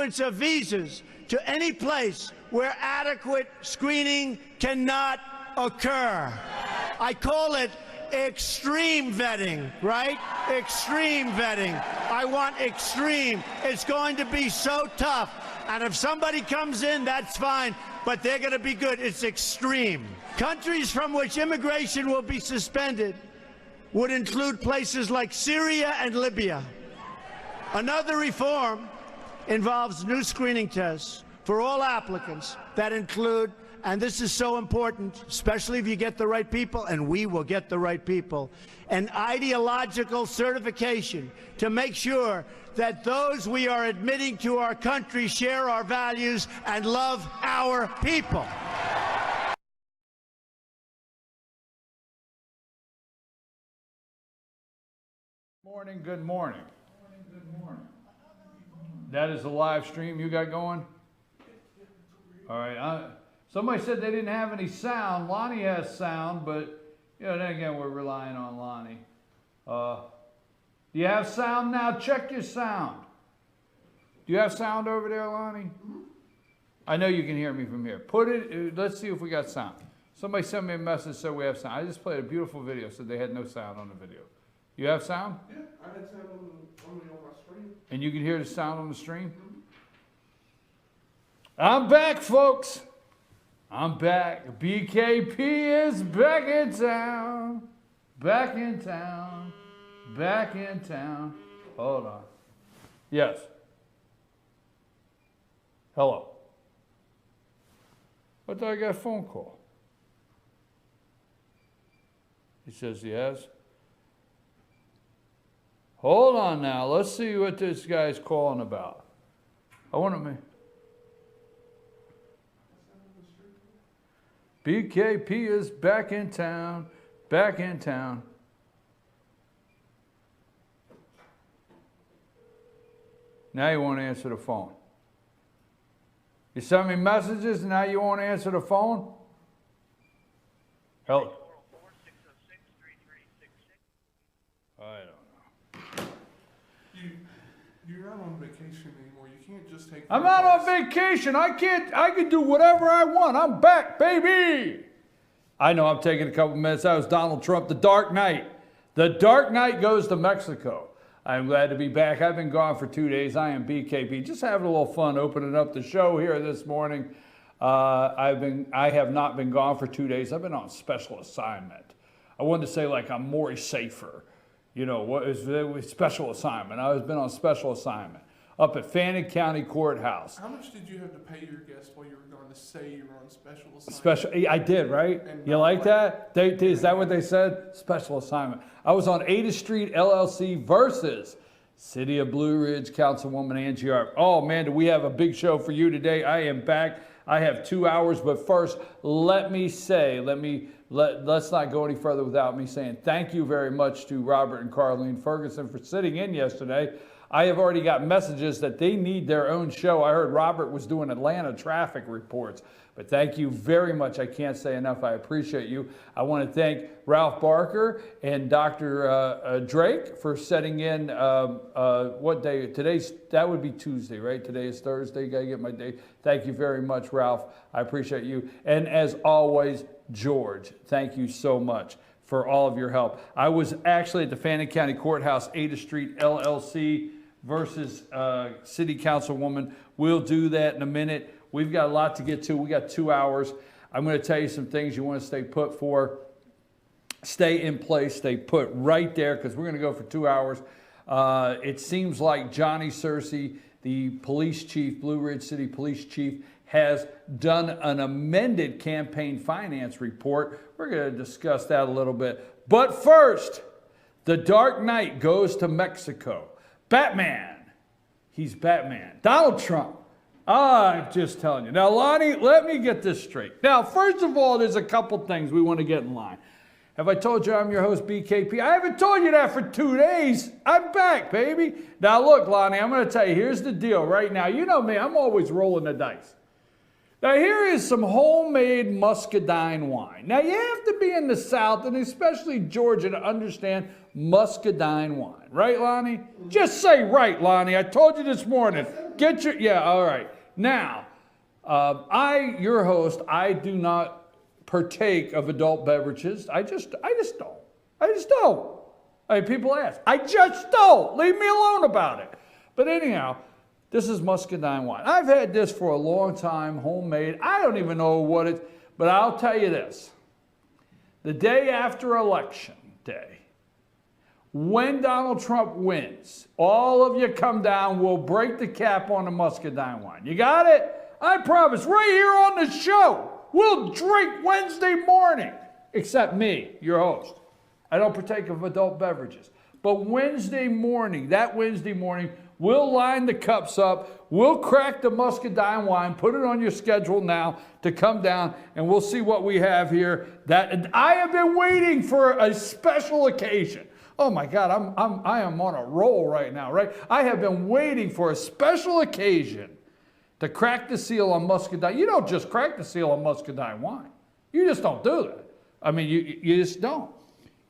issuance of visas to any place where adequate screening cannot occur. I call it extreme vetting, right? Extreme vetting. I want extreme. It's going to be so tough. And if somebody comes in, that's fine, but they're going to be good. It's extreme. Countries from which immigration will be suspended would include places like Syria and Libya. Another reform involves new screening tests for all applicants that include, and this is so important, especially if you get the right people, and we will get the right people, an ideological certification to make sure that those we are admitting to our country share our values and love our people. Morning, good morning. Good morning. That is the live stream you got going? All right. Somebody said they didn't have any sound. Lonnie has sound, but then again, we're relying on Lonnie. Do you have sound now? Check your sound. Do you have sound over there, Lonnie? I know you can hear me from here. Put it, let's see if we got sound. Somebody sent me a message said we have sound. I just played a beautiful video, said they had no sound on the video. You have sound? Yeah, I had sound on my stream. And you can hear the sound on the stream? I'm back, folks. I'm back. BKP is back in town. Back in town. Back in town. Hold on. Yes. Hello. I thought I got a phone call. He says yes. Hold on now. Let's see what this guy's calling about. I want to... BKP is back in town. Back in town. Now you won't answer the phone. You sent me messages and now you won't answer the phone? Hello. I don't know. You're not on vacation anymore. You can't just take... I'm not on vacation. I can do whatever I want. I'm back, baby. I know I'm taking a couple minutes. That was Donald Trump, the Dark Knight. The Dark Knight goes to Mexico. I'm glad to be back. I've been gone for 2 days. I am BKP. Just having a little fun opening up the show here this morning. I have not been gone for 2 days. I've been on special assignment. I wanted to say like I'm Maury Safer. You know, what is special assignment. I've been on special assignment up at Fannin County Courthouse. How much did you have to pay your guests while you were going to say you were on special assignment? Special, I did, right? You like that? Is that what they said? Special assignment. I was on Ada Street LLC versus City of Blue Ridge Councilwoman Angie Arp. Oh man, do we have a big show for you today. I am back. I have 2 hours, but first, let's not go any further without me saying thank you very much to Robert and Carlene Ferguson for sitting in yesterday. I have already got messages that they need their own show. I heard Robert was doing Atlanta traffic reports, but thank you very much. I can't say enough. I appreciate you. I want to thank Ralph Barker and Dr. Drake for setting in, what day? That would be Tuesday, right? Today is Thursday. You got to get my day. Thank you very much, Ralph. I appreciate you. And as always, George, thank you so much for all of your help. I was actually at the Fannin County Courthouse, Ada Street LLC versus City Councilwoman. We'll do that in a minute. We've got a lot to get to. We got 2 hours. I'm going to tell you some things you want to stay put for. Stay in place, stay put right there, because we're going to go for 2 hours. It seems like Johnny Searcy, the police chief, Blue Ridge City Police Chief, has done an amended campaign finance report. We're going to discuss that a little bit. But first, the Dark Knight goes to Mexico. Batman. He's Batman. Donald Trump. I'm just telling you. Now, Lonnie, let me get this straight. Now, first of all, there's a couple things we want to get in line. Have I told you I'm your host, BKP? I haven't told you that for 2 days. I'm back, baby. Now, look, Lonnie, I'm going to tell you, here's the deal right now. You know me, I'm always rolling the dice. Now here is some homemade muscadine wine. Now you have to be in the South and especially Georgia to understand muscadine wine. Right, Lonnie? Just say right, Lonnie. I told you this morning. Get your, yeah, all right. Now, your host, I do not partake of adult beverages. I just don't. I just don't. I mean, people ask. I just don't. Leave me alone about it. But anyhow, this is muscadine wine. I've had this for a long time, homemade. I don't even know what it, but I'll tell you this. The day after election day, when Donald Trump wins, all of you come down, we'll break the cap on the muscadine wine. You got it? I promise, right here on the show, we'll drink Wednesday morning, except me, your host. I don't partake of adult beverages. But Wednesday morning, we'll line the cups up, we'll crack the muscadine wine, put it on your schedule now to come down, and we'll see what we have here. That I have been waiting for a special occasion. Oh my God, I am on a roll right now, right? I have been waiting for a special occasion to crack the seal on muscadine. You don't just crack the seal on muscadine wine. You just don't do that. I mean, you just don't.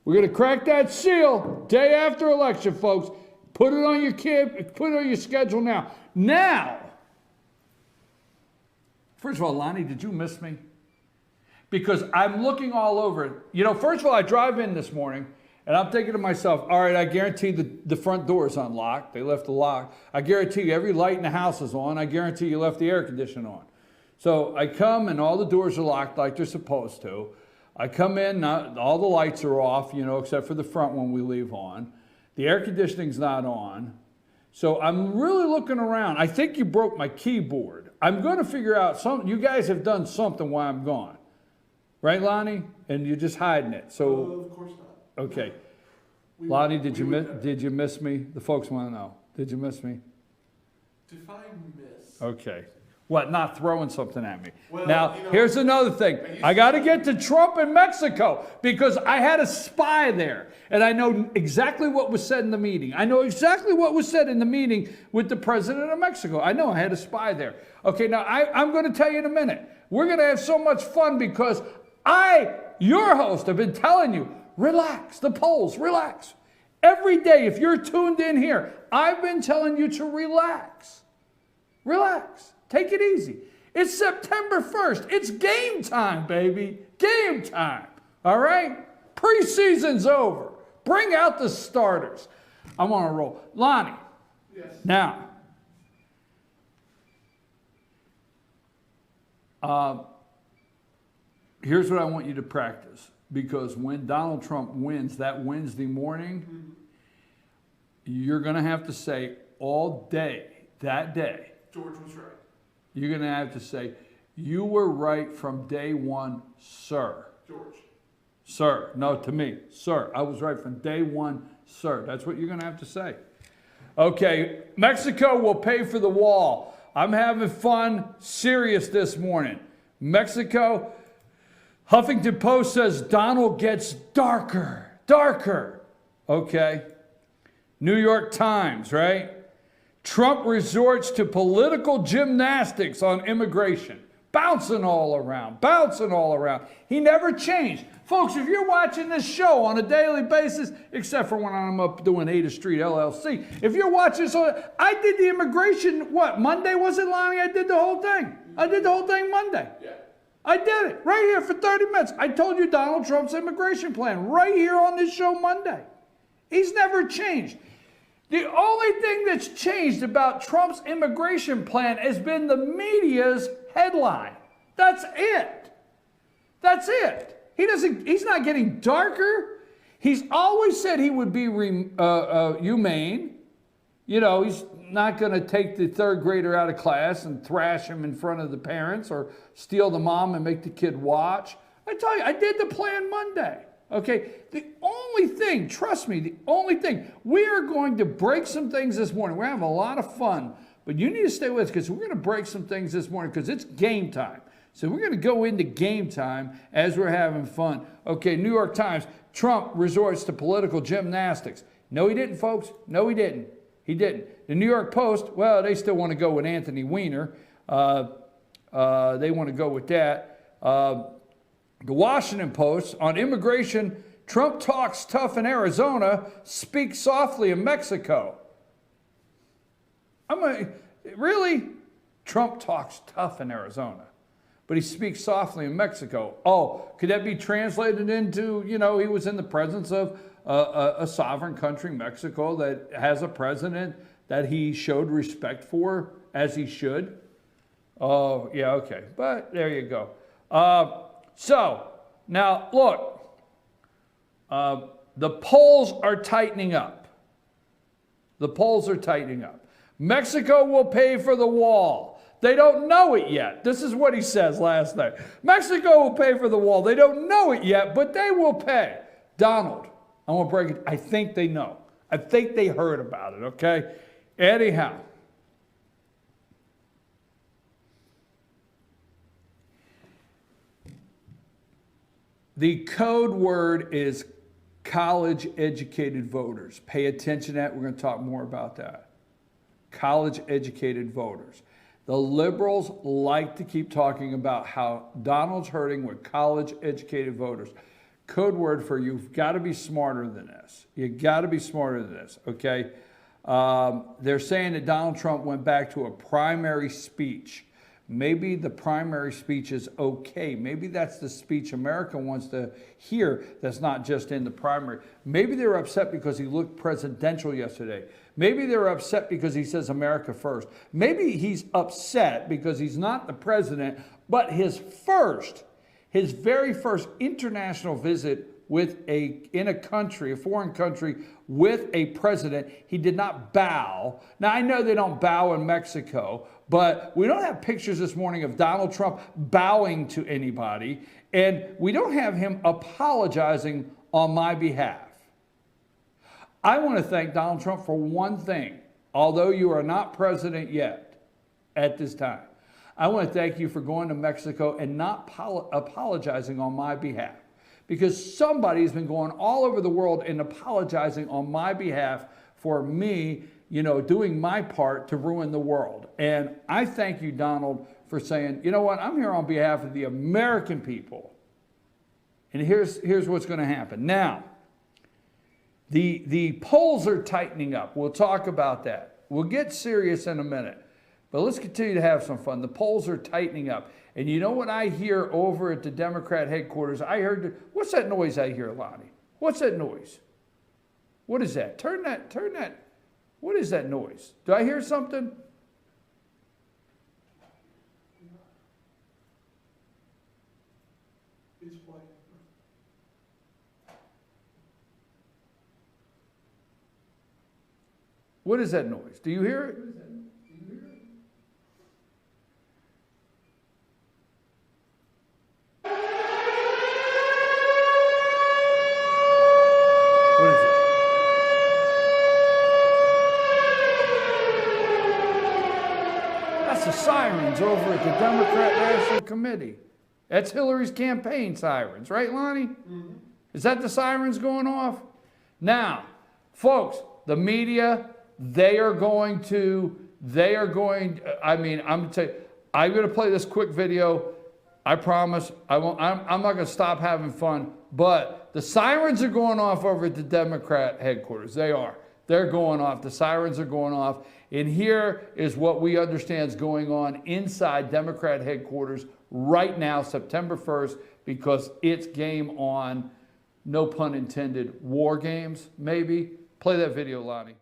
We're going to crack that seal day after election, folks. Put it on your put it on your schedule now. Now, first of all, Lonnie, did you miss me? Because I'm looking all over it. You know, first of all, I drive in this morning, and I'm thinking to myself, all right, I guarantee the front door is unlocked. They left the lock. I guarantee you every light in the house is on. I guarantee you left the air conditioner on. So I come, and all the doors are locked like they're supposed to. I come in, all the lights are off, you know, except for the front one we leave on. The air conditioning's not on. So I'm really looking around. I think you broke my keyboard. I'm going to figure out something. You guys have done something while I'm gone. Right, Lonnie? And you're just hiding it. So, of course not. Okay. Lonnie, did you miss me? The folks want to know. Did you miss me? Define miss. Okay. What, not throwing something at me? Well, now, you know, here's another thing. I got to get to Trump in Mexico because I had a spy there. And I know exactly what was said in the meeting. I know exactly what was said in the meeting with the president of Mexico. I know I had a spy there. Okay, now I'm going to tell you in a minute. We're going to have so much fun because your host, have been telling you, relax, the polls, relax. Every day, if you're tuned in here, I've been telling you to relax. Relax. Take it easy. It's September 1st. It's game time, baby. Game time. All right? Preseason's over. Bring out the starters. I'm on a roll. Lonnie. Yes. Now, here's what I want you to practice. Because when Donald Trump wins that Wednesday morning, you're going to have to say all day, that day, George was right. you're going to have to say, you were right from day one, sir. George. Sir. No, to me. Sir. I was right from day one, sir. That's what you're going to have to say. Okay. Mexico will pay for the wall. I'm having fun. Serious this morning. Mexico. Huffington Post says Donald gets darker. Darker. Okay. New York Times, right? Trump resorts to political gymnastics on immigration. Bouncing all around, bouncing all around. He never changed. Folks, if you're watching this show on a daily basis, except for when I'm up doing 8th Street LLC, if you're watching this, I did the immigration, what, Monday was it, Lonnie? I did the whole thing. I did the whole thing Monday. Yeah. I did it right here for 30 minutes. I told you Donald Trump's immigration plan right here on this show Monday. He's never changed. The only thing that's changed about Trump's immigration plan has been the media's headline. That's it. That's it. He's not getting darker. He's always said he would be humane. You know, he's not going to take the third grader out of class and thrash him in front of the parents or steal the mom and make the kid watch. I tell you, I did the plan Monday. Okay, the only thing, trust me, the only thing, we are going to break some things this morning. We're having a lot of fun, but you need to stay with us because we're going to break some things this morning because it's game time. So we're going to go into game time as we're having fun. Okay, New York Times, Trump resorts to political gymnastics. No, he didn't, folks. No, he didn't. He didn't. The New York Post, well, they still want to go with Anthony Weiner. They want to go with that. The Washington Post on immigration, Trump talks tough in Arizona, speaks softly in Mexico. Really? Trump talks tough in Arizona, but he speaks softly in Mexico. Oh, could that be translated into, he was in the presence of a sovereign country, Mexico, that has a president that he showed respect for, as he should? Oh, yeah, okay. But there you go. So, now, look. The polls are tightening up. The polls are tightening up. Mexico will pay for the wall. They don't know it yet. This is what he says last night. Mexico will pay for the wall. They don't know it yet, but they will pay. Donald, I'm going to break it. I think they know. I think they heard about it, okay? Anyhow. The code word is college-educated voters. Pay attention to that. We're going to talk more about that. College-educated voters. The liberals like to keep talking about how Donald's hurting with college-educated voters. Code word for you've got to be smarter than this. You've got to be smarter than this, okay? They're saying that Donald Trump went back to a primary speech. Maybe the primary speech is okay. Maybe that's the speech America wants to hear that's not just in the primary. Maybe they're upset because he looked presidential yesterday. Maybe they're upset because he says America first. Maybe he's upset because he's not the president, but his very first international visit in a foreign country with a president, he did not bow. Now, I know they don't bow in Mexico, but we don't have pictures this morning of Donald Trump bowing to anybody, and we don't have him apologizing on my behalf. I want to thank Donald Trump for one thing. Although you are not president yet at this time, I want to thank you for going to Mexico and not apologizing on my behalf. Because somebody's been going all over the world and apologizing on my behalf for me, doing my part to ruin the world. And I thank you, Donald, for saying, you know what, I'm here on behalf of the American people. And here's what's going to happen. Now, the polls are tightening up. We'll talk about that. We'll get serious in a minute. But let's continue to have some fun. The polls are tightening up. And you know what I hear over at the Democrat headquarters? What's that noise I hear, Lonnie? What's that noise? What is that? Turn that. What is that noise? Do I hear something? What is that noise? Do you hear it? What is it? That's the sirens over at the Democrat National Committee. That's Hillary's campaign sirens, right, Lonnie? Mm-hmm. Is that the sirens going off? Now, folks, the media, I'm going to play this quick video. I promise I'm not going to stop having fun, but the sirens are going off over at the Democrat headquarters. They are. They're going off. The sirens are going off. And here is what we understand is going on inside Democrat headquarters right now, September 1st, because it's game on, no pun intended, war games, maybe. Play that video, Lonnie.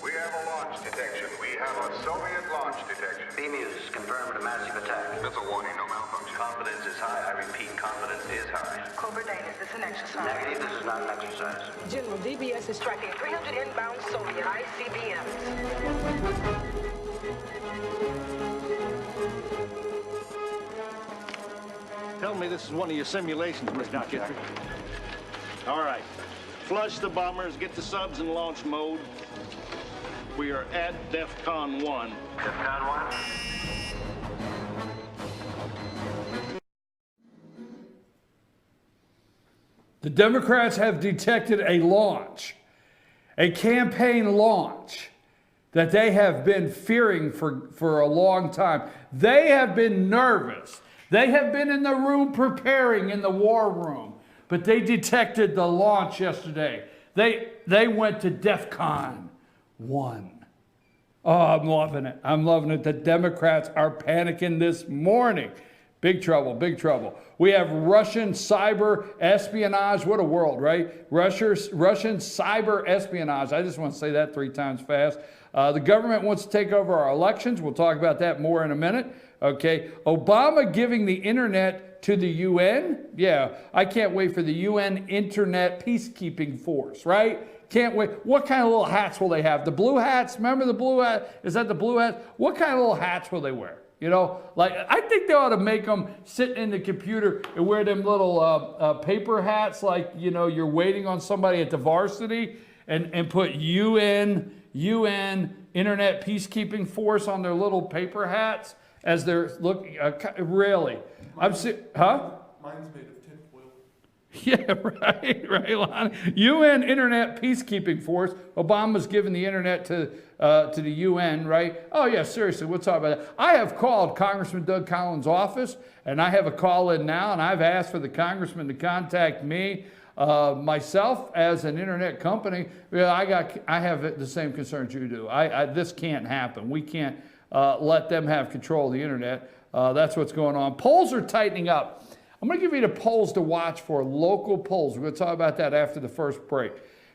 We have a launch detection. We have a Soviet launch detection. B-News confirmed a massive attack. That's a warning, no malfunction. Confidence is high. I repeat, confidence is high. Cobra Dane, is this an exercise? Negative, this is not an exercise. General, DBS is tracking 300 inbound Soviet ICBMs. Tell me this is one of your simulations, Mr. McKittrick. All right. Flush the bombers, get the subs in launch mode. We are at DEFCON 1. DEFCON 1. The Democrats have detected a launch. a campaign launch that they have been fearing for a long time. They have been nervous. They have been in the room preparing in the war room, but they detected the launch yesterday. They went to DEFCON 1. Oh, I'm loving it. I'm loving it. The Democrats are panicking this morning. Big trouble, big trouble. We have Russian cyber espionage. What a world, right? Russian cyber espionage. I just want to say that 3 times fast. The government wants to take over our elections. We'll talk about that more in a minute. Okay. Obama giving the internet to the UN. Yeah, I can't wait for the UN Internet Peacekeeping Force, right? Can't wait. What kind of little hats will they have? The blue hats? Remember the blue hat? Is that the blue hat? What kind of little hats will they wear? You know, like I think they ought to make them sit in the computer and wear them little paper hats, like, you know, you're waiting on somebody at the varsity, and put UN Internet Peacekeeping Force on their little paper hats as they're looking. Really, Mine's made of tinfoil. Yeah, right, Lonnie. UN Internet Peacekeeping Force. Obama's given the internet to the UN, right? Oh yeah, seriously, we'll talk about that. I have called Congressman Doug Collins' office, and I have a call in now, and I've asked for the congressman to contact me myself as an internet company. I have the same concerns you do. This can't happen. We can't let them have control of the internet. That's what's going on. Polls are tightening up. I'm going to give you the polls to watch for, local polls. We're going to talk about that after the first break.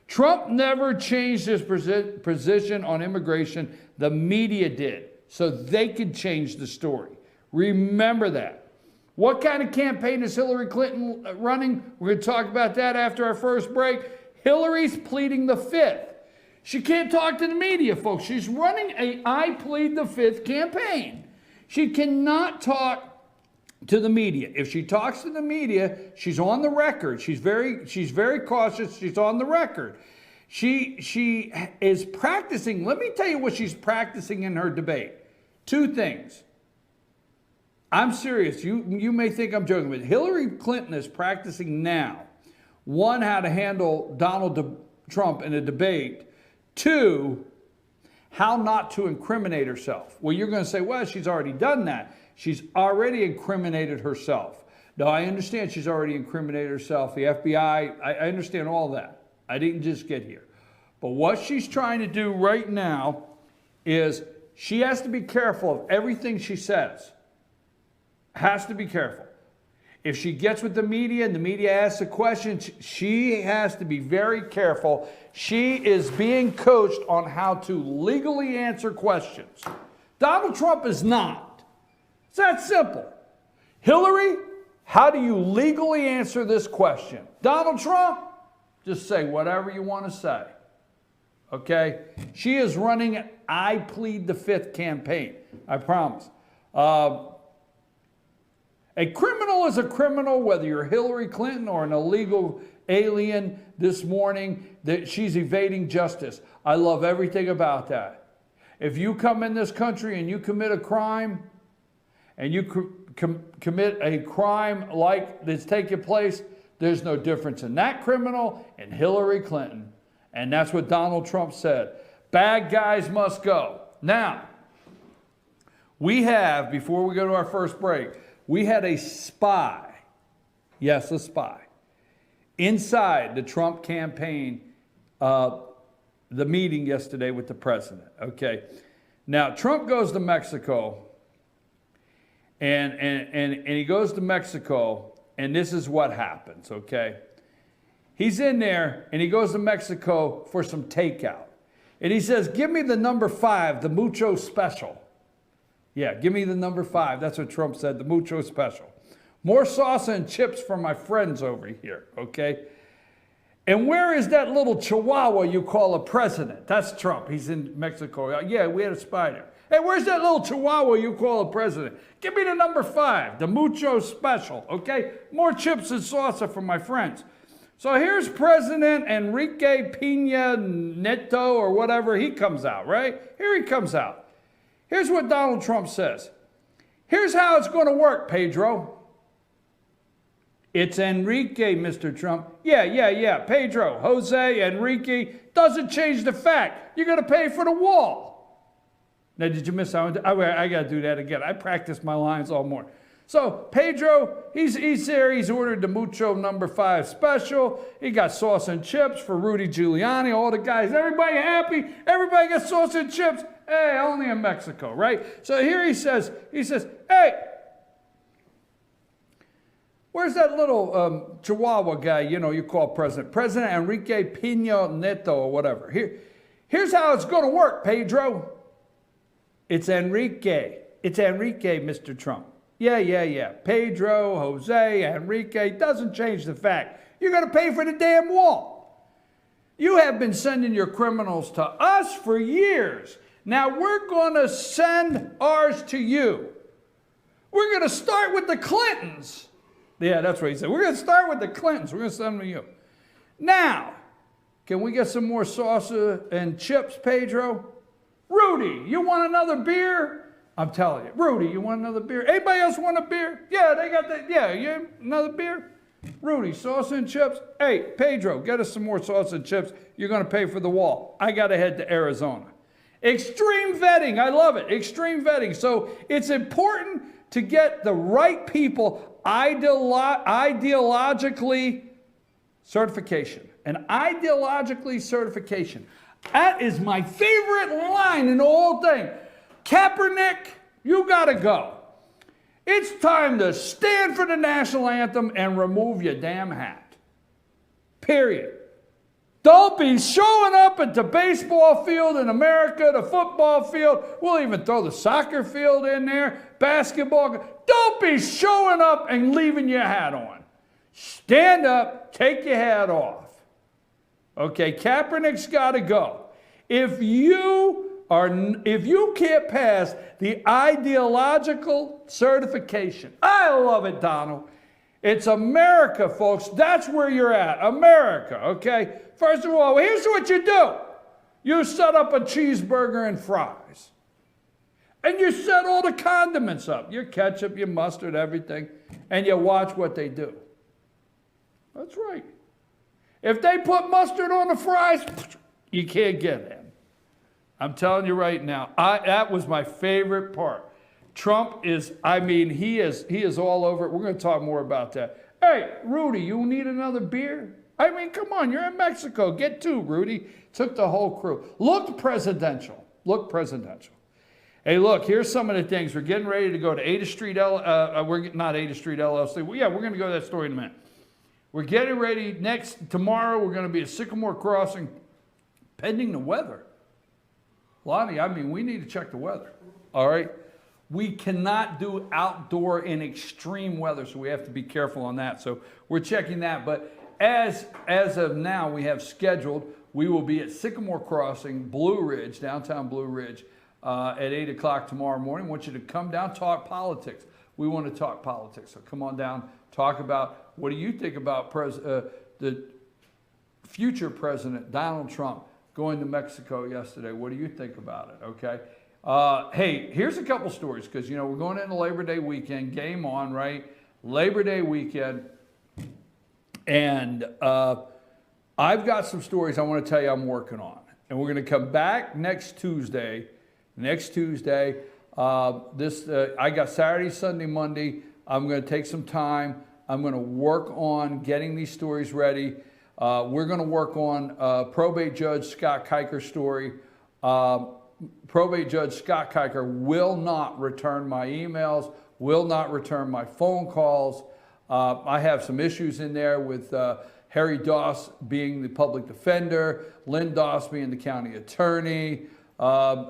Trump never changed his position on immigration. The media did, so they could change the story. Remember that. What kind of campaign is Hillary Clinton running? We're going to talk about that after our first break. Hillary's pleading the fifth. She can't talk to the media, folks. She's running a I plead the fifth campaign. She cannot talk to the media. If she talks to the media, she's on the record. She's very cautious. She's on the record. She is practicing. Let me tell you what she's practicing in her debate. 2 things. I'm serious. You may think I'm joking, but Hillary Clinton is practicing now. 1, how to handle Donald Trump in a debate. 2, how not to incriminate herself. Well, you're going to say, well, she's already done that. She's already incriminated herself. No, I understand she's already incriminated herself. The FBI, I understand all that. I didn't just get here. But what she's trying to do right now is she has to be careful of everything she says. Has to be careful. If she gets with the media and the media asks a question, she has to be very careful. She is being coached on how to legally answer questions. Donald Trump is not. It's that simple. Hillary, how do you legally answer this question? Donald Trump, just say whatever you want to say. Okay? She is running an I plead the fifth campaign. I promise. A criminal is a criminal, whether you're Hillary Clinton or an illegal alien this morning, that she's evading justice. I love everything about that. If you come in this country and you commit a crime, and you commit a crime like that's taking place, there's no difference in that criminal and Hillary Clinton. And that's what Donald Trump said. Bad guys must go. Now, we have, before we go to our first break, we had a spy, yes, a spy, inside the Trump campaign, the meeting yesterday with the president, okay? Now, Trump goes to Mexico, and he goes to Mexico, and this is what happens, okay? He's in there, and he goes to Mexico for some takeout. And he says, give me the number 5, the mucho special. Yeah, give me the number 5. That's what Trump said, the mucho special. More salsa and chips for my friends over here, okay? And where is that little chihuahua you call a president? That's Trump. He's in Mexico. Yeah, we had a spy there. Hey, where's that little chihuahua you call a president? Give me the number 5, the mucho special, okay? More chips and salsa for my friends. So here's President Enrique Peña Nieto or whatever. He comes out, right? Here he comes out. Here's what Donald Trump says. Here's how it's going to work, Pedro. It's Enrique, Mr. Trump. Yeah. Pedro, Jose, Enrique. Doesn't change the fact. You're going to pay for the wall. Now, did you miss that one? I got to do that again. I practiced my lines all morning. So, Pedro, he's there. He's ordered the Mucho #5 special. He got sauce and chips for Rudy Giuliani, all the guys. Everybody happy? Everybody got sauce and chips? Hey, only in Mexico, right? So here he says, hey, where's that little Chihuahua guy, you call president? President Enrique Peña Nieto or whatever. Here's how it's going to work, Pedro. It's Enrique, Mr. Trump. Yeah. Pedro, Jose, Enrique, doesn't change the fact. You're going to pay for the damn wall. You have been sending your criminals to us for years. Now we're going to send ours to you. We're going to start with the Clintons. Yeah, that's what he said. We're going to start with the Clintons. We're going to send them to you. Now, can we get some more salsa and chips, Pedro? Rudy, you want another beer? I'm telling you. Rudy, you want another beer? Anybody else want a beer? Yeah, they got that. Yeah, another beer? Rudy, salsa and chips? Hey, Pedro, get us some more salsa and chips. You're going to pay for the wall. I got to head to Arizona. Extreme vetting. I love it. Extreme vetting. So it's important to get the right people ideologically certification. An ideologically certification. That is my favorite line in the whole thing. Kaepernick, you got to go. It's time to stand for the national anthem and remove your damn hat. Period. Don't be showing up at the baseball field in America, the football field. We'll even throw the soccer field in there, basketball. Don't be showing up and leaving your hat on. Stand up, take your hat off. Okay, Kaepernick's got to go. If you can't pass the ideological certification, I love it, Donald. It's America, folks. That's where you're at. America, okay? First of all, here's what you do. You set up a cheeseburger and fries. And you set all the condiments up. Your ketchup, your mustard, everything. And you watch what they do. That's right. If they put mustard on the fries, you can't get them. I'm telling you right now, that was my favorite part. Trump is, he is all over it. We're going to talk more about that. Hey, Rudy, you need another beer? Come on, you're in Mexico. Get two, Rudy. Took the whole crew. Looked presidential. Hey, look, here's some of the things. We're getting ready to go to Ada Street, not Ada Street LLC. Well, yeah, we're going to go to that story in a minute. We're getting ready tomorrow, we're going to be at Sycamore Crossing, pending the weather. Lonnie, we need to check the weather, all right? We cannot do outdoor in extreme weather, so we have to be careful on that. So we're checking that, but as of now, we have scheduled, we will be at Sycamore Crossing, Blue Ridge, downtown Blue Ridge, at 8 o'clock tomorrow morning. I want you to come down, talk politics. We want to talk politics, so come on down, talk about what do you think about the future president, Donald Trump, going to Mexico yesterday. What do you think about it, okay? Hey, here's a couple stories, because, we're going into Labor Day weekend, game on, right? Labor Day weekend. And I've got some stories I want to tell you I'm working on. And we're going to come back next Tuesday. I got Saturday, Sunday, Monday. I'm going to take some time. I'm going to work on getting these stories ready. We're going to work on probate judge Scott Kiker's story. Probate judge Scott Kiker will not return my emails, will not return my phone calls. I have some issues in there with Harry Doss being the public defender, Lynn Doss being the county attorney,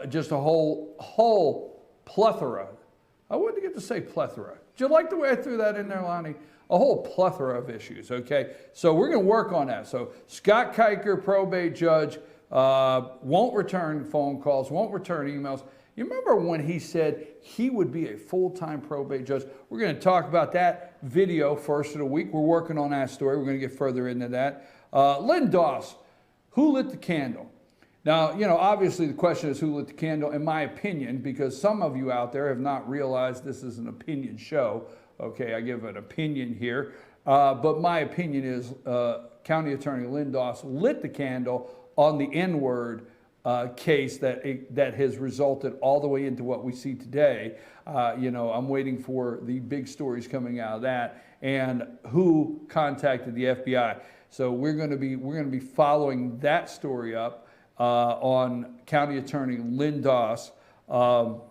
just a whole plethora. I wouldn't get to say plethora. Did you like the way I threw that in there, Lonnie? A whole plethora of issues, okay? So we're going to work on that. So Scott Kiker, probate judge, won't return phone calls, won't return emails. You remember when he said he would be a full-time probate judge? We're going to talk about that video first of the week. We're working on that story. We're going to get further into that. Lynn Doss, who lit the candle? Now, obviously the question is who lit the candle, in my opinion, because some of you out there have not realized this is an opinion show. Okay, I give an opinion here. But my opinion is County Attorney Lynn Doss lit the candle on the N-word case that has resulted all the way into what we see today. I'm waiting for the big stories coming out of that and who contacted the FBI. So we're going to be following that story up on County Attorney Lynn Doss. What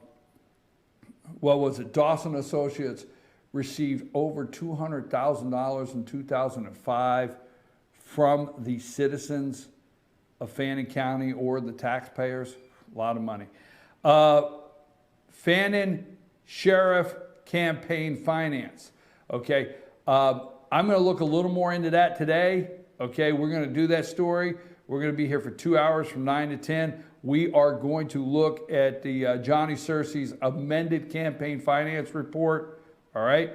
was it? Dawson Associates received over $200,000 in 2005 from the citizens of Fannin County or the taxpayers. A lot of money. Fannin Sheriff Campaign Finance. Okay. I'm going to look a little more into that today. Okay. We're going to do that story. We're going to be here for 2 hours from 9 to 10. We are going to look at the Johnny Searcy's amended campaign finance report. All right.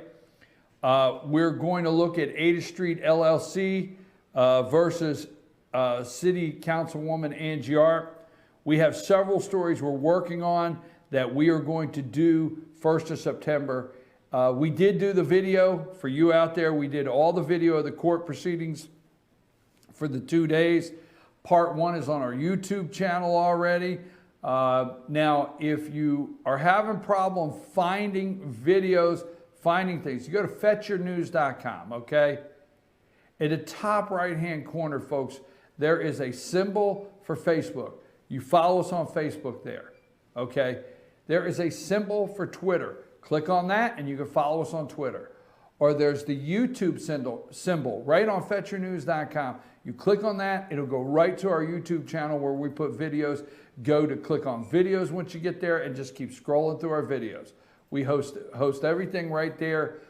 We're going to look at Ada Street LLC versus City Councilwoman Angie Arp. We have several stories we're working on that we are going to do 1st of September. We did do the video for you out there. We did all the video of the court proceedings for the 2 days. Part 1 is on our YouTube channel already. Now, if you are having problem finding videos, finding things, you go to fetchyournews.com, okay? At the top right-hand corner, folks, there is a symbol for Facebook. You follow us on Facebook there, okay? There is a symbol for Twitter. Click on that and you can follow us on Twitter. Or there's the YouTube symbol right on fetchyournews.com. You click on that, it'll go right to our YouTube channel where we put videos. Go to click on videos once you get there and just keep scrolling through our videos. We host everything right there,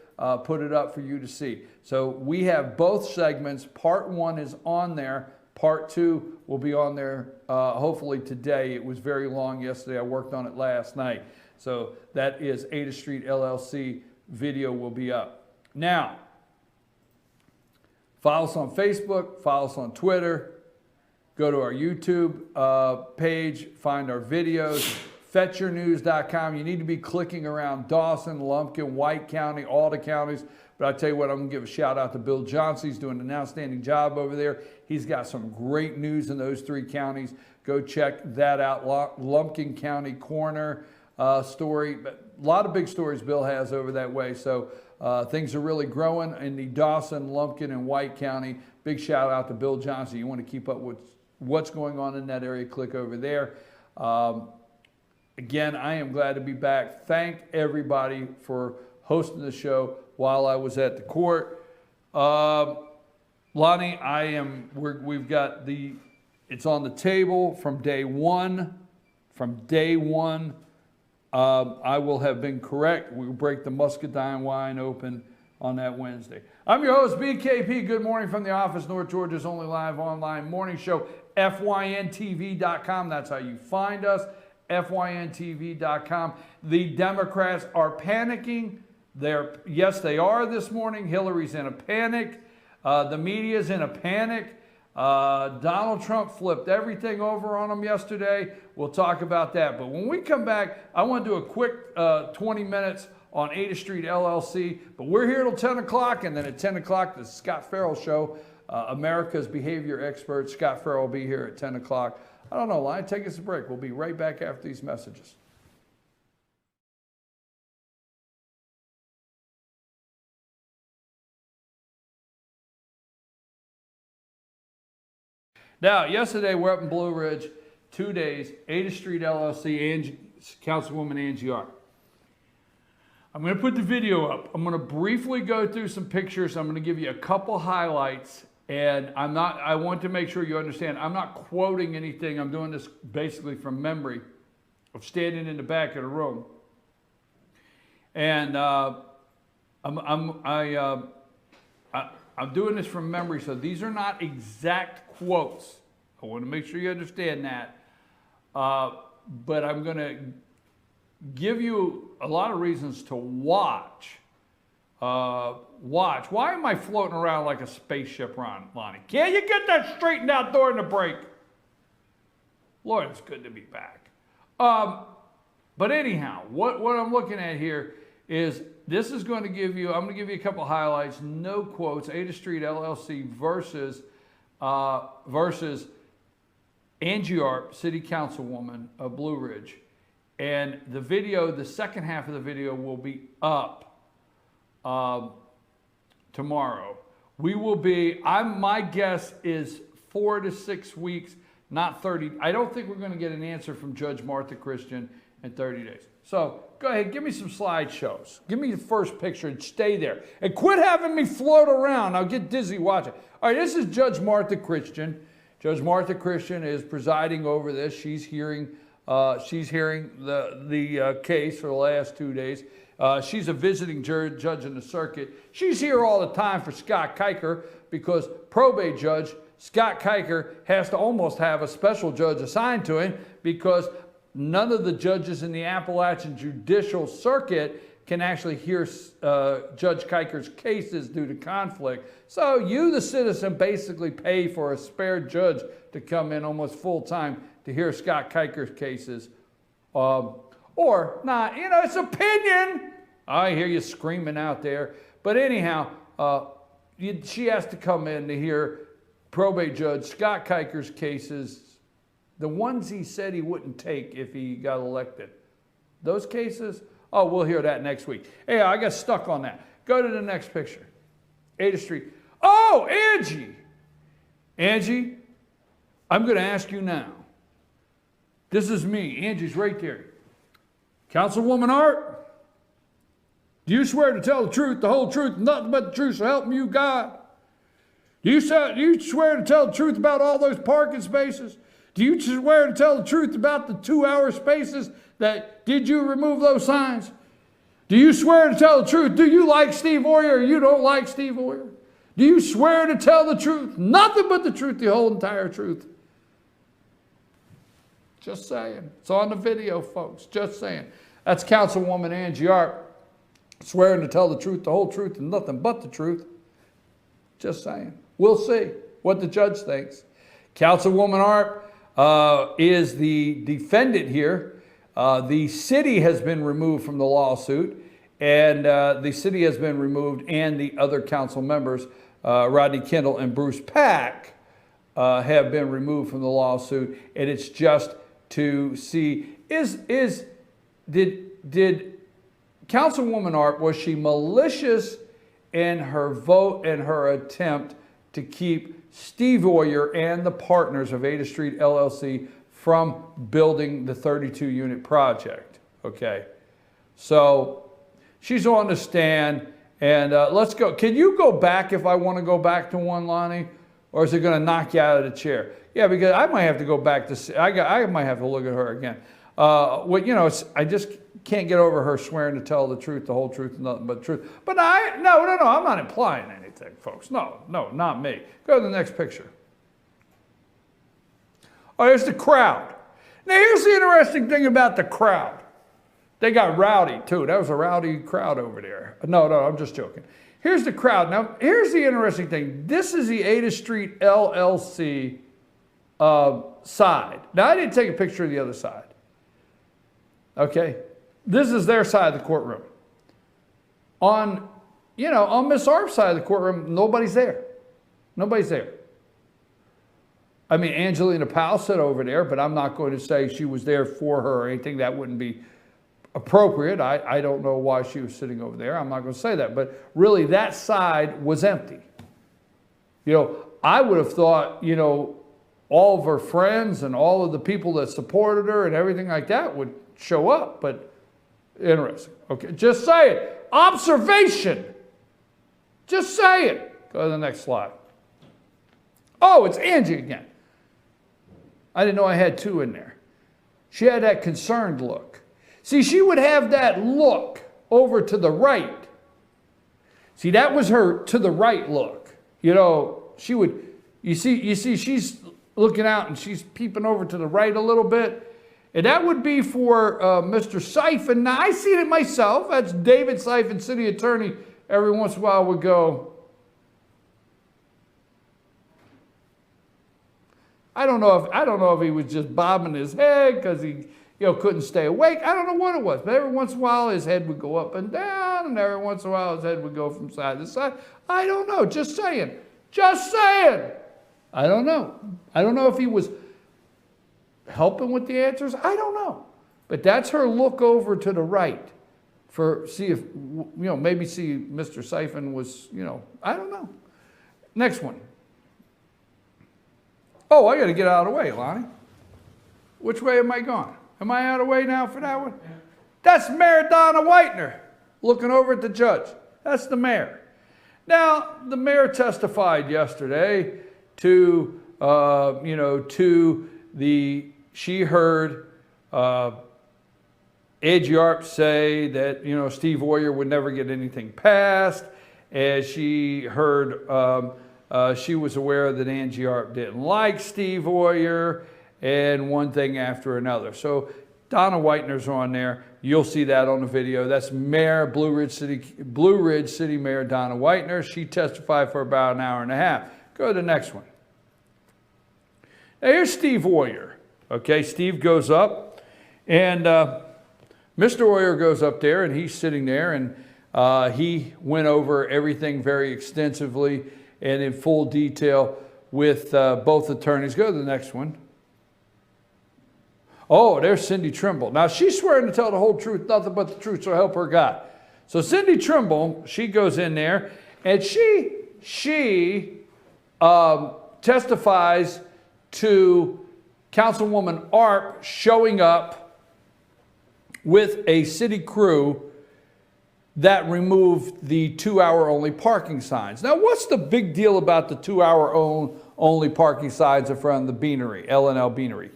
put it up for you to see. So we have both segments. Part 1 is on there. Part 2 will be on there hopefully today. It was very long yesterday. I worked on it last night. So that is Ada Street LLC video will be up. Now, follow us on Facebook, follow us on Twitter, go to our YouTube page, find our videos, fetchyournews.com. You need to be clicking around Dawson, Lumpkin, White County, all the counties. But I tell you what, I'm going to give a shout out to Bill Johnson. He's doing an outstanding job over there. He's got some great news in those 3 counties. Go check that out. Lumpkin County Coroner story. But a lot of big stories Bill has over that way. So things are really growing in the Dawson, Lumpkin, and White County. Big shout out to Bill Johnson. You want to keep up with what's going on in that area, click over there. Again, I am glad to be back. Thank everybody for hosting the show while I was at the court. Lonnie, we've got it's on the table from day one. From day one, I will have been correct. We will break the muscadine wine open on that Wednesday. I'm your host, BKP. Good morning from the office, North Georgia's only live online morning show, FYNTV.com. That's how you find us, FYNTV.com. The Democrats are panicking. Yes, they are this morning. Hillary's in a panic. The media's in a panic. Donald Trump flipped everything over on them yesterday. We'll talk about that. But when we come back, I want to do a quick 20 minutes on Ada Street LLC. But we're here till 10 o'clock. And then at 10 o'clock, the Scott Farrell Show, America's behavior expert. Scott Farrell will be here at 10 o'clock. I don't know, Lion, take us a break. We'll be right back after these messages. Now, yesterday we're up in Blue Ridge, 2 days, Ada Street LLC, Councilwoman Angie Arp. I'm going to put the video up. I'm going to briefly go through some pictures. I'm going to give you a couple highlights. And I want to make sure you understand, I'm not quoting anything. I'm doing this basically from memory of standing in the back of the room. And I'm doing this from memory, so these are not exact quotes. I want to make sure you understand that. But I'm going to give you a lot of reasons to watch. Why am I floating around like a spaceship, Lonnie? Can't you get that straightened out during the break? Lord, it's good to be back. But anyhow, what I'm looking at here is this is going to give you, I'm going to give you a couple highlights, no quotes, Ada Street LLC versus Angie Arp, City Councilwoman of Blue Ridge. And the video, the second half of the video will be up tomorrow. We will be, my guess is 4 to 6 weeks, not 30. I don't think we're going to get an answer from Judge Martha Christian in 30 days. So go ahead, give me some slideshows. Give me the first picture and stay there. And quit having me float around. I'll get dizzy watching. All right, this is Judge Martha Christian. Judge Martha Christian is presiding over this. She's hearing the case for the last 2 days. She's a visiting judge in the circuit. She's here all the time for Scott Kiker because probate judge Scott Kiker has to almost have a special judge assigned to him because none of the judges in the Appalachian Judicial Circuit can actually hear Judge Kiker's cases due to conflict. So you, the citizen, basically pay for a spare judge to come in almost full time to hear Scott Kiker's cases. Or not, it's opinion. I hear you screaming out there. But anyhow, she has to come in to hear probate judge Scott Kiker's cases, the ones he said he wouldn't take if he got elected. Those cases, oh, we'll hear that next week. Hey, I got stuck on that. Go to the next picture. Ada Street. Oh, Angie. Angie, I'm going to ask you now. This is me. Angie's right there. Councilwoman Art, do you swear to tell the truth, the whole truth, and nothing but the truth, so help me you God? Do you swear to tell the truth about all those parking spaces? Do you swear to tell the truth about the 2-hour spaces did you remove those signs? Do you swear to tell the truth? Do you like Steve Oyer or you don't like Steve Oyer? Do you swear to tell the truth? Nothing but the truth, the whole entire truth. Just saying. It's on the video, folks. Just saying. That's Councilwoman Angie Arp swearing to tell the truth, the whole truth, and nothing but the truth. Just saying. We'll see what the judge thinks. Councilwoman Arp is the defendant here. The city has been removed from the lawsuit, and the city has been removed, and the other council members, Rodney Kendall and Bruce Pack, have been removed from the lawsuit. And it's just to see, did Councilwoman Arp, was she malicious in her vote and her attempt to keep Steve Oyer and the partners of Ada Street LLC from building the 32-unit project? Okay, so she's on the stand, and let's go. Can you go back if I want to go back to one, Lonnie? Or is it going to knock you out of the chair? Yeah, because I might have to go back to, I might have to look at her again. I just can't get over her swearing to tell the truth, the whole truth, and nothing but the truth. But no, I'm not implying anything, folks. No, not me. Go to the next picture. Oh, there's the crowd. Now, here's the interesting thing about the crowd. They got rowdy, too. That was a rowdy crowd over there. No, I'm just joking. Here's the crowd. Now, here's the interesting thing. This is the Ada Street LLC side. Now, I didn't take a picture of the other side. Okay? This is their side of the courtroom. On Miss Arp's side of the courtroom, nobody's there. Nobody's there. I mean, Angelina Powell sat over there, but I'm not going to say she was there for her or anything. That wouldn't be appropriate. I don't know why she was sitting over there. I'm not going to say that. But really, that side was empty. I would have thought, all of her friends and all of the people that supported her and everything like that would show up. But interesting. Okay, just say it. Observation. Just say it. Go to the next slide. Oh, it's Angie again. I didn't know I had two in there. She had that concerned look. See, she would have that look over to the right. See, that was her to the right look. She would, you see, she's looking out and she's peeping over to the right a little bit. And that would be for Mr. Siphon. Now, I seen it myself. That's David Siphon, city attorney. Every once in a while would go, I don't know if he was just bobbing his head because he couldn't stay awake. I don't know what it was, but every once in a while his head would go up and down, and every once in a while his head would go from side to side. I don't know, just saying. Just saying. I don't know. I don't know if he was helping with the answers. I don't know. But that's her look over to the right see if, maybe see Mr. Siphon was, I don't know. Next one. Oh, I got to get out of the way, Lonnie. Which way am I going? Am I out of the way now for that one? That's Mayor Donna Whitener looking over at the judge. That's the mayor. Now, the mayor testified yesterday to, she heard Ed Yarp say that, Steve Oyer would never get anything passed. And she heard, she was aware that Angie Yarp didn't like Steve Oyer, and one thing after another. So Donna Whitener's on there. You'll see that on the video. That's Blue Ridge City Mayor Donna Whitener. She testified for about an hour and a half. Go to the next one. Now here's Steve Oyer. Okay, Steve goes up, and Mr. Oyer goes up there, and he's sitting there, and he went over everything very extensively and in full detail with both attorneys. Go to the next one. Oh, there's Cindy Trimble. Now, she's swearing to tell the whole truth, nothing but the truth, so help her God. So Cindy Trimble, she goes in there, and she testifies to Councilwoman Arp showing up with a city crew that removed the 2-hour-only parking signs. Now, what's the big deal about the 2-hour-only parking signs in front of the Beanery, L&L Beanery?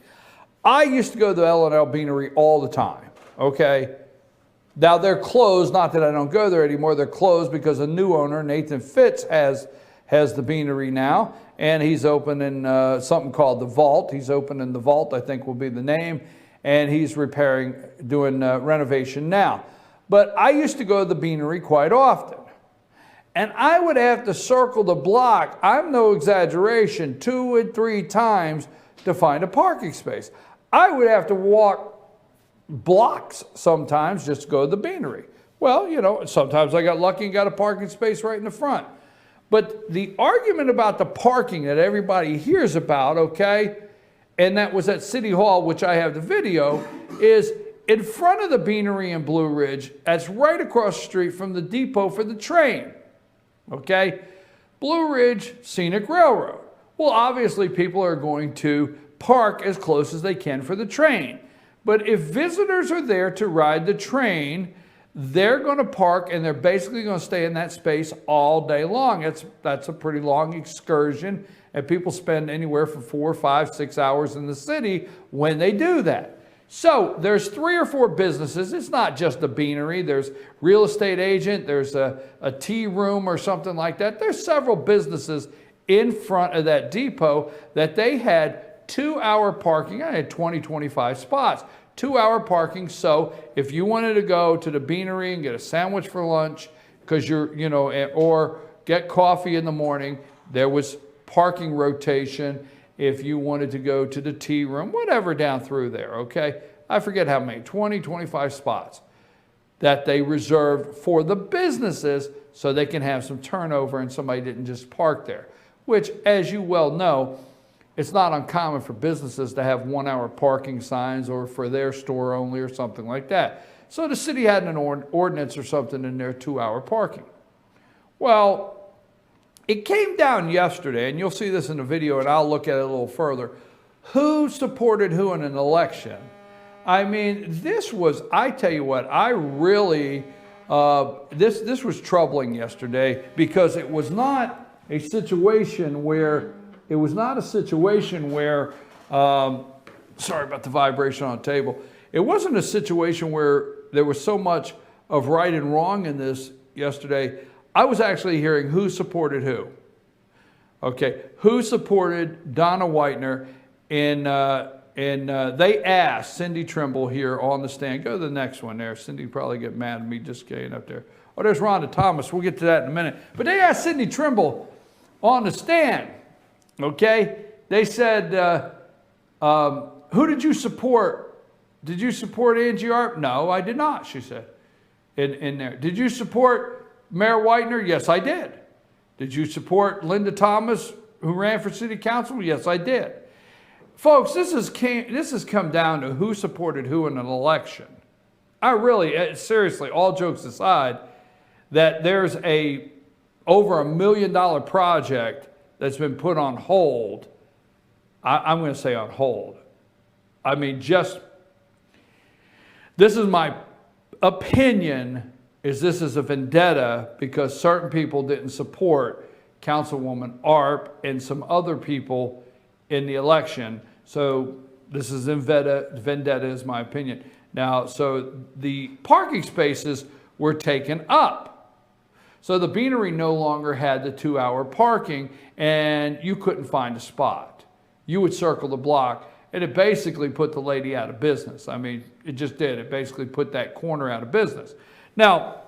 I used to go to the L&L Beanery all the time, okay? Now, they're closed, not that I don't go there anymore. They're closed because a new owner, Nathan Fitz, has the Beanery now, and he's opening something called the Vault. He's opening the Vault, I think will be the name, and he's doing renovation now. But I used to go to the Beanery quite often. And I would have to circle the block, I'm no exaggeration, 2 and 3 times to find a parking space. I would have to walk blocks sometimes just to go to the Beanery. Well, sometimes I got lucky and got a parking space right in the front. But the argument about the parking that everybody hears about, okay, and that was at City Hall, which I have the video, is in front of the Beanery in Blue Ridge. That's right across the street from the depot for the train, okay? Blue Ridge Scenic Railroad. Well, obviously people are going to park as close as they can for the train. But if visitors are there to ride the train, they're going to park and they're basically going to stay in that space all day long. That's a pretty long excursion, and people spend anywhere from 4, 5, 6 hours in the city when they do that. So there's 3 or 4 businesses. It's not just the Beanery. There's real estate agent. There's a tea room or something like that. There's several businesses in front of that depot that they had 2-hour parking. I had 20, 25 spots. 2-hour parking. So if you wanted to go to the Beanery and get a sandwich for lunch, because or get coffee in the morning, there was parking rotation. If you wanted to go to the tea room, whatever down through there, okay? I forget how many, 20, 25 spots that they reserved for the businesses so they can have some turnover and somebody didn't just park there, which, as you well know, it's not uncommon for businesses to have 1-hour parking signs or for their store only or something like that. So the city had an ordinance or something in their 2-hour parking. Well, it came down yesterday, and you'll see this in the video, and I'll look at it a little further. Who supported who in an election? I mean, this was, I tell you what, I really, this was troubling yesterday because it was not a situation where, sorry about the vibration on the table. It wasn't a situation where there was so much of right and wrong in this yesterday. I was actually hearing who supported who. Okay, who supported Donna Whitener, and they asked Cindy Trimble here on the stand. Go to the next one there. Cindy probably get mad at me just getting up there. Oh, there's Rhonda Thomas. We'll get to that in a minute. But they asked Cindy Trimble on the stand, okay? They said, who did you support did you support Angie Arp? No, I did not, she said in there. Did you support Mayor Whitener? Yes, I did. Did you support Linda Thomas, who ran for city council? Yes, I did. Folks, this has come down to who supported who in an election. I really, seriously, all jokes aside, that there's over $1 million project that's been put on hold. I'm going to say on hold. I mean, this is my opinion, this is a vendetta because certain people didn't support Councilwoman Arp and some other people in the election. So this is vendetta is my opinion. Now, so the parking spaces were taken up. So the Beanery no longer had the 2-hour parking and you couldn't find a spot. You would circle the block and it basically put the lady out of business. I mean, it just did. It basically put that corner out of business. Now,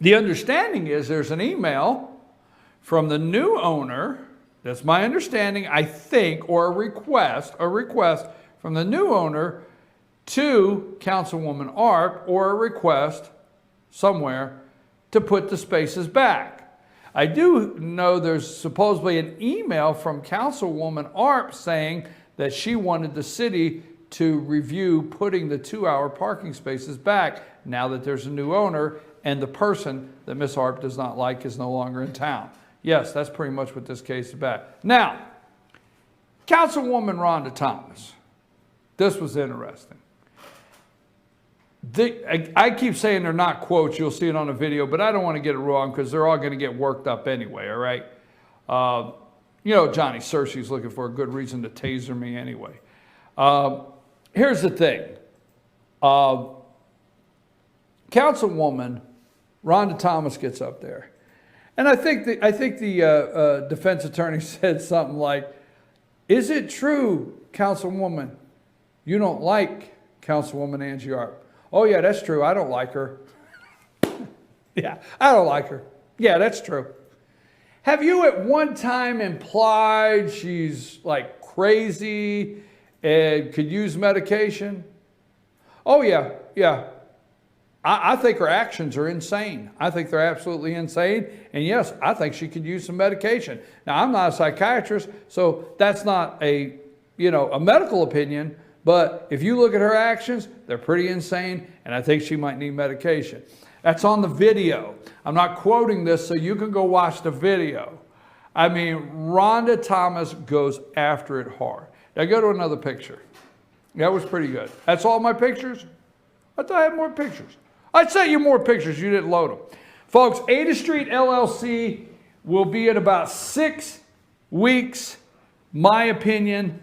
the understanding is there's an email from the new owner. That's my understanding, I think, or a request from the new owner to Councilwoman Arp, or a request somewhere to put the spaces back. I do know there's supposedly an email from Councilwoman Arp saying that she wanted the city to review putting the 2-hour parking spaces back now that there's a new owner and the person that Miss Arp does not like is no longer in town. Yes, that's pretty much what this case is about. Now, Councilwoman Rhonda Thomas. This was interesting. I keep saying they're not quotes. You'll see it on the video, but I don't want to get it wrong because they're all going to get worked up anyway, all right? You know, Johnny Cersei's looking for a good reason to taser me anyway. Here's the thing. Councilwoman Rhonda Thomas gets up there. And I think the defense attorney said something like, is it true, Councilwoman, you don't like Councilwoman Angie Arp? Oh, yeah, that's true. I don't like her. Yeah, I don't like her. Yeah, that's true. Have you at one time implied she's like crazy and could use medication? Oh, yeah, yeah. I think her actions are insane. I think they're absolutely insane. And yes, I think she could use some medication. Now, I'm not a psychiatrist, so that's not a medical opinion. But if you look at her actions, they're pretty insane. And I think she might need medication. That's on the video. I'm not quoting this, so you can go watch the video. I mean, Rhonda Thomas goes after it hard. Now go to another picture. That was pretty good. That's all my pictures? I thought I had more pictures. I sent you more pictures. You didn't load them. Folks, Ada Street LLC will be in about 6 weeks, my opinion,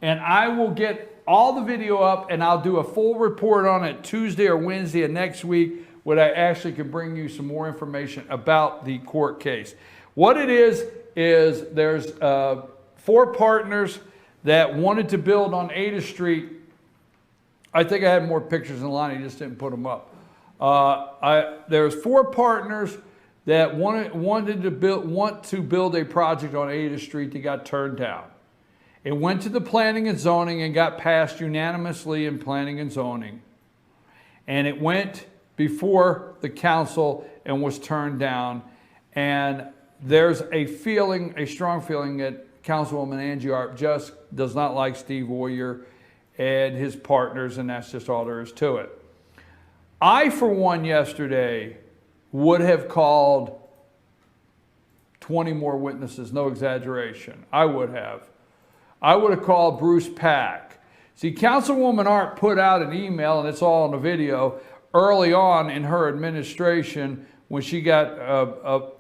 and I will get all the video up and I'll do a full report on it Tuesday or Wednesday of next week when I actually can bring you some more information about the court case. What it is there's 4 partners that wanted to build on Ada Street. I think I had more pictures than Lonnie, just didn't put them up. There's 4 partners that want to build a project on Ada Street that got turned down. It went to the planning and zoning and got passed unanimously in planning and zoning. And it went before the council and was turned down. And there's a strong feeling that Councilwoman Angie Arp just does not like Steve Oyer and his partners, and that's just all there is to it. I, for one, yesterday would have called 20 more witnesses, no exaggeration. I would have. I would have called Bruce Pack. See, Councilwoman Arp put out an email, and it's all in the video, early on in her administration when she got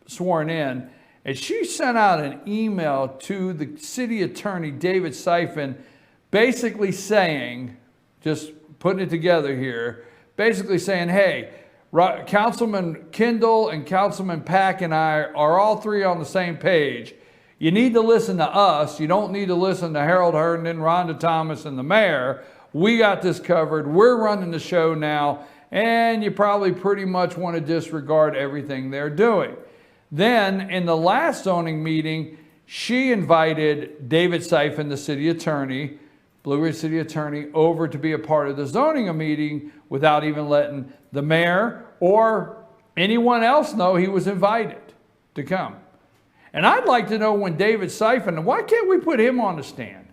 sworn in, and she sent out an email to the city attorney, David Siphon, basically saying, just putting it together here, basically saying, hey, Councilman Kendall and Councilman Pack and I are all 3 on the same page. You need to listen to us. You don't need to listen to Harold Herndon, Rhonda Thomas, and the mayor. We got this covered. We're running the show now, and you probably pretty much want to disregard everything they're doing. Then, in the last zoning meeting, she invited David Siphon, the city attorney, Blue Ridge City Attorney over to be a part of the zoning meeting without even letting the mayor or anyone else know he was invited to come. And I'd like to know when David Siphon, why can't we put him on the stand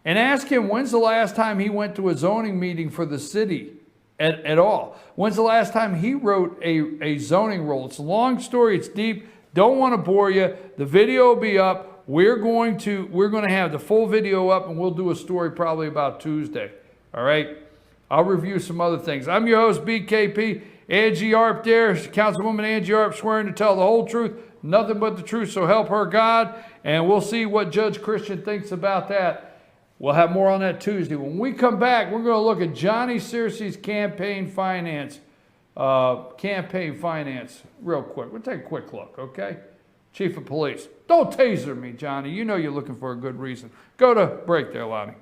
and ask him when's the last time he went to a zoning meeting for the city at all? When's the last time he wrote a zoning rule? It's a long story, it's deep, don't want to bore you. The video will be up. We're going to have the full video up, and we'll do a story probably about Tuesday. All right? I'll review some other things. I'm your host, BKP. Angie Arp there, Councilwoman Angie Arp, swearing to tell the whole truth, nothing but the truth, so help her God. And we'll see what Judge Christian thinks about that. We'll have more on that Tuesday. When we come back, we're going to look at Johnny Searcy's campaign finance real quick. We'll take a quick look, okay? Chief of Police. Don't taser me, Johnny. You know you're looking for a good reason. Go to break there, Lonnie.